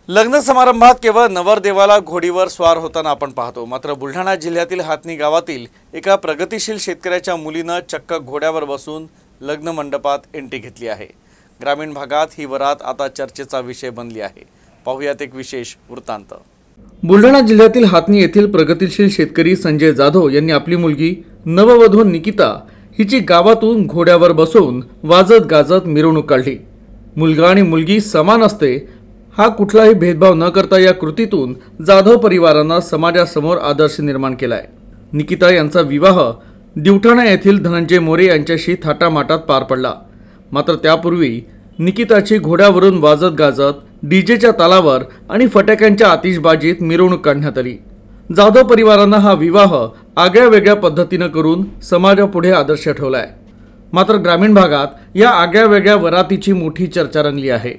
लग्न समारंभात केवळ नवरदेवाला घोडीवर स्वार होताना आपण पाहतो, मात्र बुलढाणा जिल्ह्यातील हातनी गावातील एका प्रगतिशील शेतकऱ्याच्या मुलीनं चक्क घोड्यावर बसून लग्न मंडपात एंट्री घेतली आहे। ग्रामीण भागात ही वरात आता चर्चेचा विषय बनली आहे। पाहुयात एक विशेष वृत्तांत। बुलढाणा जिल्ह्यातील हातनी येथील प्रगतिशील शेतकरी संजय जाधव यांनी आपली मुलगी नववधू निकिता हिची गावातून घोड्यावर बसवून वाजत गाजत मिरवणूक काढली। मुलगा आणि मुलगी समान असते हा कुठलाही भेदभाव न करता या कृतीतून जाधव परिवाराने समाजासमोर आदर्श निर्माण केलाय। निकिता यांचा विवाह दिवठाणा येथील धनंजय मोरे यांच्याशी थाटामाटात पार पडला, मात्र त्यापूर्वी निकिताची घोड्यावरून वाजत गाजत डीजेच्या तालावर आणि फटाक्यांच्या आतिषबाजीत मिरवणूक काढण्यात आली। जाधव परिवाराने हा विवाह आगळ्या वेगळ्या पद्धतीने करून समाजापुढे आदर्श ठेवलाय। मात्र ग्रामीण भागात या आगळ्या वेगळ्या वरातीची मोठी चर्चा रंगली आहे।